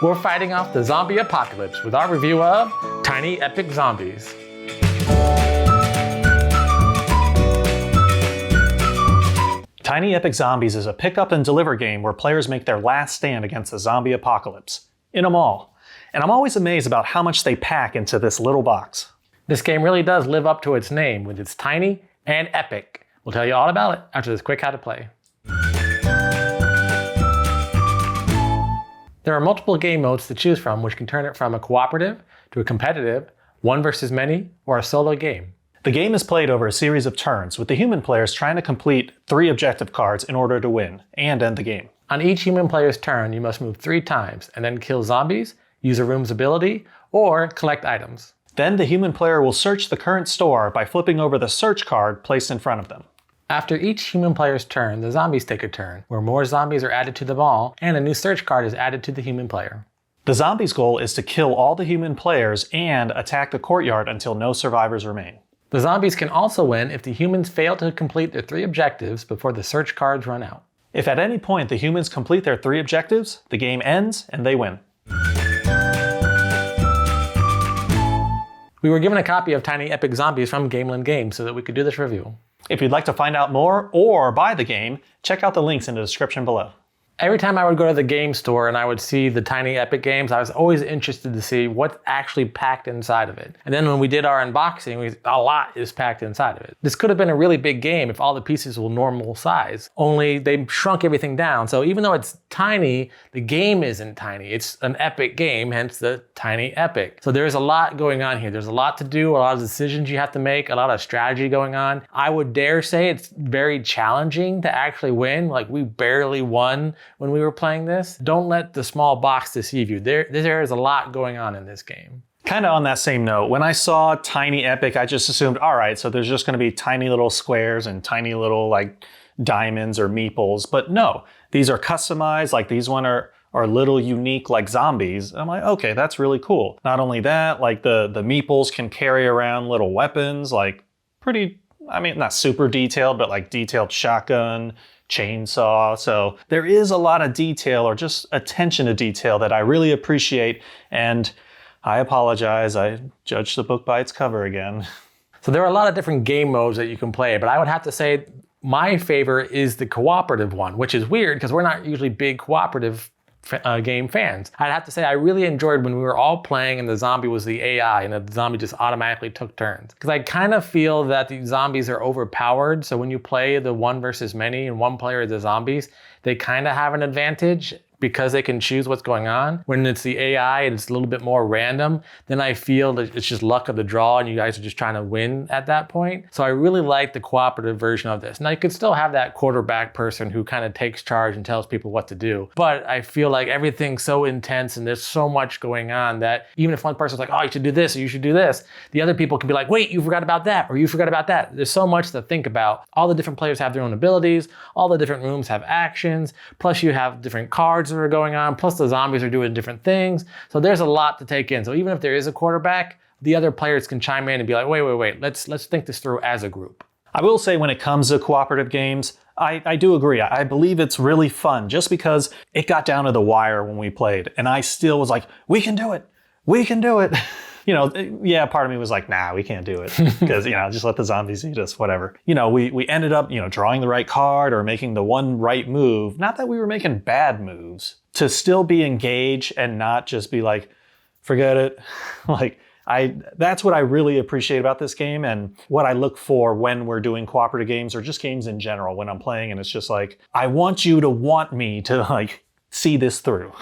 We're fighting off the zombie apocalypse with our review of Tiny Epic Zombies. Tiny Epic Zombies is a pick up and deliver game where players make their last stand against the zombie apocalypse, in a mall. And I'm always amazed about how much they pack into this little box. This game really does live up to its name with its tiny and epic. We'll tell you all about it after this quick how to play. There are multiple game modes to choose from, which can turn it from a cooperative to a competitive, one versus many, or a solo game. The game is played over a series of turns, with the human players trying to complete 3 objective cards in order to win and end the game. On each human player's turn, you must move 3 times and then kill zombies, use a room's ability, or collect items. Then the human player will search the current store by flipping over the search card placed in front of them. After each human player's turn, the zombies take a turn, where more zombies are added to the mall, and a new search card is added to the human player. The zombies' goal is to kill all the human players and attack the courtyard until no survivors remain. The zombies can also win if the humans fail to complete their 3 objectives before the search cards run out. If at any point the humans complete their 3 objectives, the game ends and they win. We were given a copy of Tiny Epic Zombies from Gamelyn Games so that we could do this review. If you'd like to find out more or buy the game, check out the links in the description below. Every time I would go to the game store and I would see the Tiny Epic games, I was always interested to see what's actually packed inside of it. And then when we did our unboxing, a lot is packed inside of it. This could have been a really big game if all the pieces were normal size, only they shrunk everything down. So even though it's tiny, the game isn't tiny. It's an epic game, hence the Tiny Epic. So there's a lot going on here. There's a lot to do, a lot of decisions you have to make, a lot of strategy going on. I would dare say it's very challenging to actually win. Like, we barely won when we were playing this. Don't let the small box deceive you. There is a lot going on in this game. Kind of on that same note, when I saw Tiny Epic, I just assumed, all right, so there's just going to be tiny little squares and tiny little like diamonds or meeples. But no, these are customized. Like, these one are little unique like zombies. I'm like, okay, that's really cool. Not only that, like the meeples can carry around little weapons, like pretty, I mean, not super detailed, but like detailed shotgun, chainsaw. So there is a lot of detail, or just attention to detail, that I really appreciate. And I apologize, I judged the book by its cover again. So there are a lot of different game modes that you can play, but I would have to say my favorite is the cooperative one, which is weird because we're not usually big cooperative game fans. I'd have to say I really enjoyed when we were all playing and the zombie was the AI and the zombie just automatically took turns. Because I kind of feel that the zombies are overpowered. So when you play the one versus many and one player is the zombies, they kind of have an advantage because they can choose what's going on. When it's the AI and it's a little bit more random, then I feel that it's just luck of the draw and you guys are just trying to win at that point. So I really like the cooperative version of this. Now you could still have that quarterback person who kind of takes charge and tells people what to do. But I feel like everything's so intense and there's so much going on that even if one person's like, oh, you should do this or you should do this, the other people can be like, wait, you forgot about that or you forgot about that. There's so much to think about. All the different players have their own abilities. All the different rooms have actions. Plus you have different cards that are going on, plus the zombies are doing different things. So there's a lot to take in. So even if there is a quarterback, the other players can chime in and be like, wait, let's think this through as a group. I will say when it comes to cooperative games, I do agree. I believe it's really fun just because it got down to the wire when we played and I still was like, we can do it. We can do it. You know, yeah, part of me was like, nah, we can't do it because, you know, just let the zombies eat us, whatever. You know, we ended up, you know, drawing the right card or making the one right move. Not that we were making bad moves, to still be engaged and not just be like, forget it. That's what I really appreciate about this game and what I look for when we're doing cooperative games or just games in general when I'm playing. And it's just like, I want you to want me to like see this through.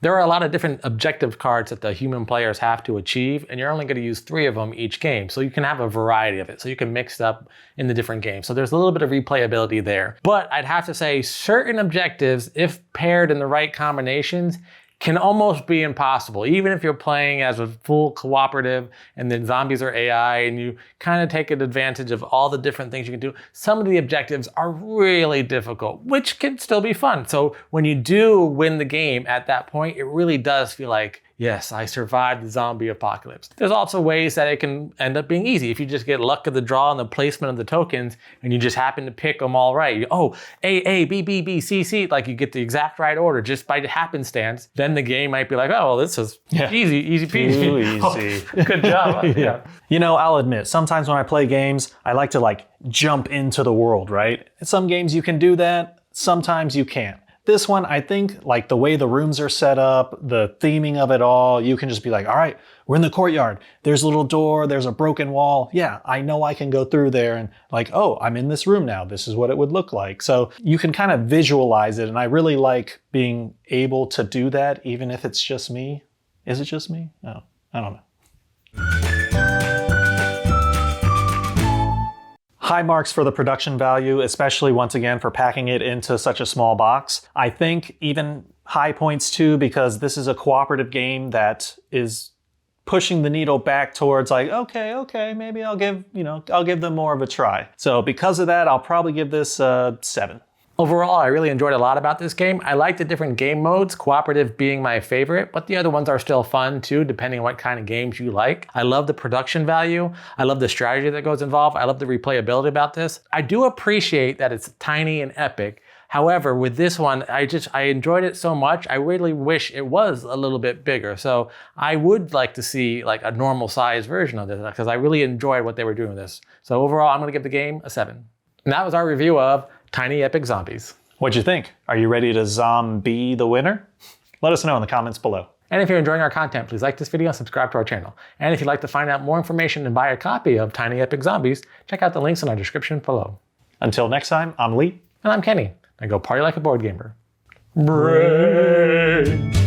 There are a lot of different objective cards that the human players have to achieve, and you're only going to use 3 of them each game. So you can have a variety of it. So you can mix it up in the different games. So there's a little bit of replayability there. But I'd have to say certain objectives, if paired in the right combinations, can almost be impossible. Even if you're playing as a full cooperative and then zombies are AI and you kind of take advantage of all the different things you can do, some of the objectives are really difficult, which can still be fun. So when you do win the game at that point, it really does feel like yes, I survived the zombie apocalypse. There's also ways that it can end up being easy. If you just get luck of the draw and the placement of the tokens, and you just happen to pick them all right. Oh, A, B, B, B, C, C, like you get the exact right order just by happenstance, then the game might be like, oh, well, this is easy peasy. Too easy. Oh, good job. Yeah. You know, I'll admit, sometimes when I play games, I like to like jump into the world, right? Some games you can do that, sometimes you can't. This one, I think, like the way the rooms are set up, the theming of it all, you can just be like, all right, we're in the courtyard. There's a little door, there's a broken wall. Yeah, I know I can go through there and like, oh, I'm in this room now. This is what it would look like. So you can kind of visualize it. And I really like being able to do that, even if it's just me. Is it just me? No, I don't know. High marks for the production value, especially once again for packing it into such a small box. I think even high points too, because this is a cooperative game that is pushing the needle back towards like, okay, maybe I'll give them more of a try. So because of that, I'll probably give this a 7. Overall, I really enjoyed a lot about this game. I like the different game modes, cooperative being my favorite, but the other ones are still fun too, depending on what kind of games you like. I love the production value. I love the strategy that goes involved. I love the replayability about this. I do appreciate that it's tiny and epic. However, with this one, I enjoyed it so much, I really wish it was a little bit bigger. So I would like to see like a normal size version of this because I really enjoyed what they were doing with this. So overall, I'm gonna give the game a 7. And that was our review of Tiny Epic Zombies. What'd you think? Are you ready to zombie the winner? Let us know in the comments below. And if you're enjoying our content, please like this video and subscribe to our channel. And if you'd like to find out more information and buy a copy of Tiny Epic Zombies, check out the links in our description below. Until next time, I'm Lee. And I'm Kenny. And go party like a board gamer. Brains.